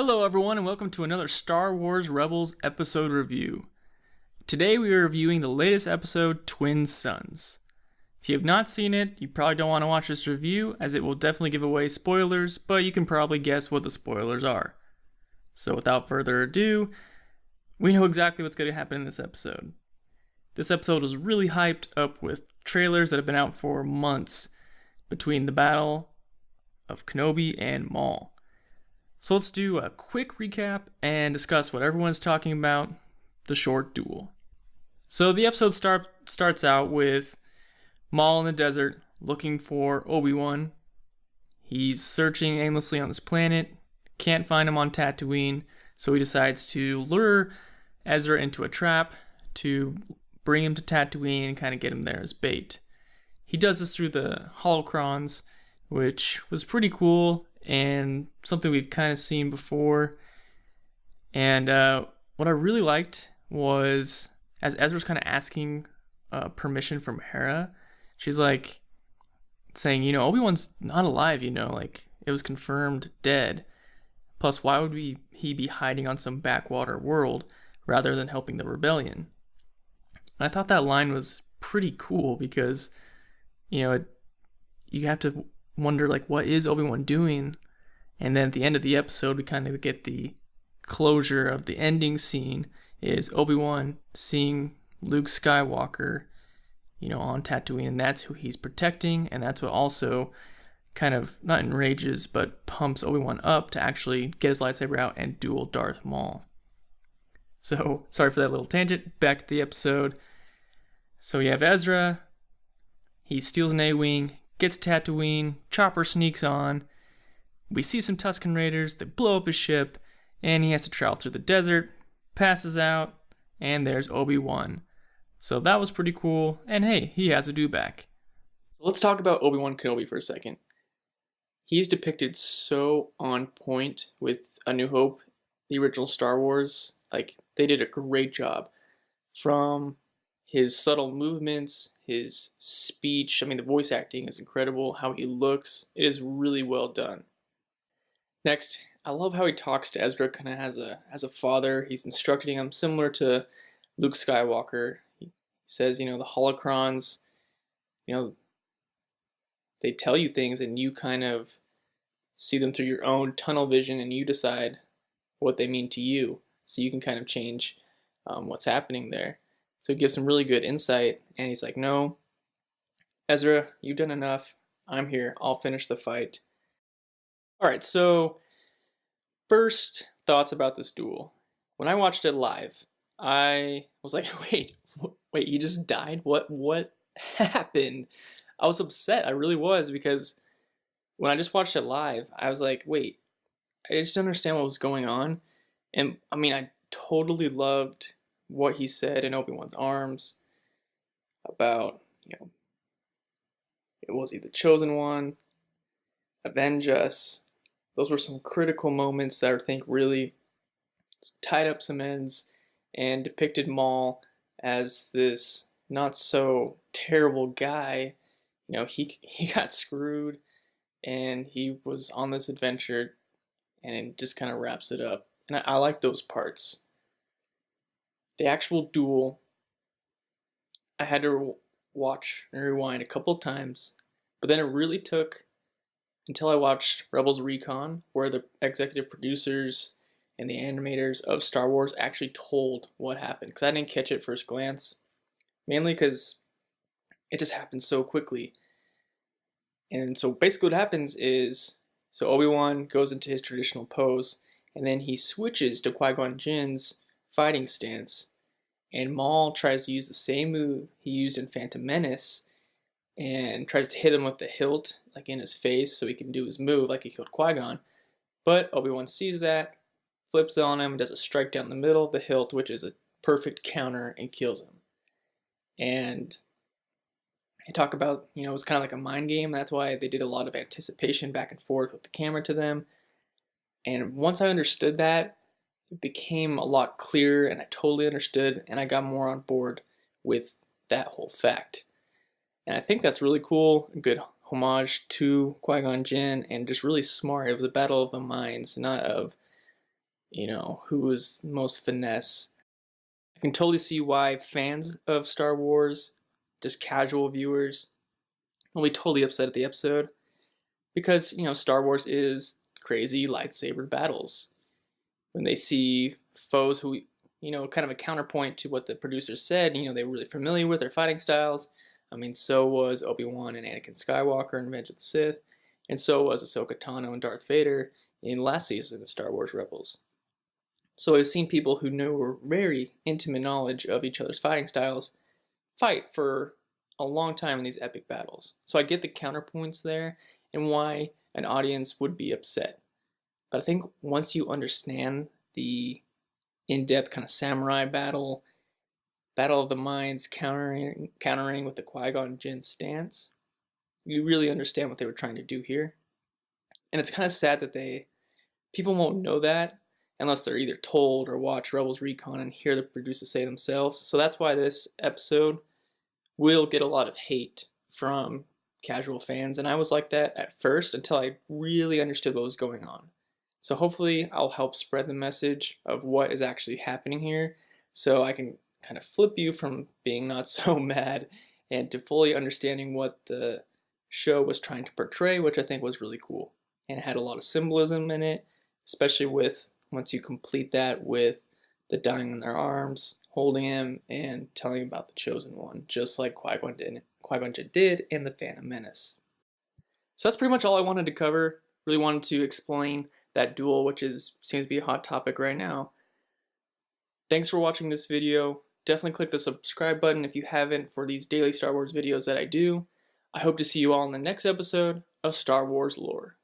Hello everyone and welcome to another Star Wars Rebels episode review. Today we are reviewing the latest episode, Twin Suns. If you have not seen it, you probably don't want to watch this review as it will definitely give away spoilers, but you can probably guess what the spoilers are. So without further ado, we know exactly what's going to happen in this episode. This episode was really hyped up with trailers that have been out for months between the battle of Kenobi and Maul. So let's do a quick recap and discuss what everyone's talking about, the short duel. So the episode starts out with Maul in the desert looking for Obi-Wan. He's searching aimlessly on this planet, can't find him on Tatooine, so he decides to lure Ezra into a trap to bring him to Tatooine and kind of get him there as bait. He does this through the holocrons, which was pretty cool and something we've kind of seen before. And what I really liked was, as Ezra's kind of asking permission from Hera, she's like saying, Obi-Wan's not alive, like it was confirmed dead. Plus, why would he be hiding on some backwater world rather than helping the rebellion? And I thought that line was pretty cool because, you have to wonder, like, what is Obi-Wan doing? And then at the end of the episode, we kind of get the closure of the ending scene, is Obi-Wan seeing Luke Skywalker, on Tatooine, and that's who he's protecting, and that's what also kind of, not enrages, but pumps Obi-Wan up to actually get his lightsaber out and duel Darth Maul. So, sorry for that little tangent, back to the episode. So you have Ezra, he steals an A-Wing, gets Tatooine, Chopper sneaks on, we see some Tusken Raiders, they blow up his ship, and he has to travel through the desert, passes out, and there's Obi-Wan. So that was pretty cool, and hey, he has a dewback. So let's talk about Obi-Wan Kenobi for a second. He's depicted so on point with A New Hope, the original Star Wars. Like, they did a great job. From his subtle movements, his speech, the voice acting is incredible, how he looks, it is really well done. Next, I love how he talks to Ezra kind of as a father. He's instructing him similar to Luke Skywalker. He says, the holocrons, they tell you things and you kind of see them through your own tunnel vision and you decide what they mean to you. So you can kind of change what's happening there. So he gives some really good insight, and he's like, no, Ezra, you've done enough. I'm here. I'll finish the fight. Alright, so first thoughts about this duel. When I watched it live, I was like, wait, he just died? What happened? I was upset. I really was, because when I just watched it live, I was like, wait, I just didn't understand what was going on. And I totally loved what he said in Obi-Wan's arms about, was he the chosen one? Avenge us. Those were some critical moments that I think really tied up some ends and depicted Maul as this not so terrible guy. He got screwed and he was on this adventure, and it just kind of wraps it up. And I like those parts. The actual duel, I had to watch and rewind a couple times, but then it really took until I watched Rebels Recon, where the executive producers and the animators of Star Wars actually told what happened, because I didn't catch it at first glance, mainly because it just happened so quickly. And so basically what happens is, so Obi-Wan goes into his traditional pose, and then he switches to Qui-Gon Jinn's fighting stance, and Maul tries to use the same move he used in Phantom Menace, and tries to hit him with the hilt, like in his face, so he can do his move like he killed Qui-Gon. But Obi-Wan sees that, flips on him, does a strike down the middle of the hilt, which is a perfect counter, and kills him. And I talk about, it was kind of like a mind game. That's why they did a lot of anticipation back and forth with the camera to them. And once I understood that, it became a lot clearer, and I totally understood, and I got more on board with that whole fact. And I think that's really cool, a good homage to Qui-Gon Jinn, and just really smart. It was a battle of the minds, not of who was most finesse. I can totally see why fans of Star Wars, just casual viewers, will be totally upset at the episode because, Star Wars is crazy lightsaber battles. When they see foes who, kind of a counterpoint to what the producers said, they were really familiar with their fighting styles. I mean, so was Obi-Wan and Anakin Skywalker in Revenge of the Sith, and so was Ahsoka Tano and Darth Vader in last season of Star Wars Rebels. So I've seen people who know very intimate knowledge of each other's fighting styles fight for a long time in these epic battles. So I get the counterpoints there and why an audience would be upset. But I think once you understand the in-depth kind of samurai battle of the minds countering with the Qui-Gon Jinn stance, you really understand what they were trying to do here. And it's kind of sad that people won't know that unless they're either told or watch Rebels Recon and hear the producers say themselves. So that's why this episode will get a lot of hate from casual fans, and I was like that at first until I really understood what was going on. So hopefully I'll help spread the message of what is actually happening here, so I can kind of flip you from being not so mad and to fully understanding what the show was trying to portray, which I think was really cool. And it had a lot of symbolism in it, especially with once you complete that with the dying in their arms, holding him, and telling about the Chosen One, just like Qui-Gon Jinn did in The Phantom Menace. So that's pretty much all I wanted to cover. Really wanted to explain that duel, which seems to be a hot topic right now. Thanks for watching this video. Definitely click the subscribe button if you haven't for these daily Star Wars videos that I do. I hope to see you all in the next episode of Star Wars Lore.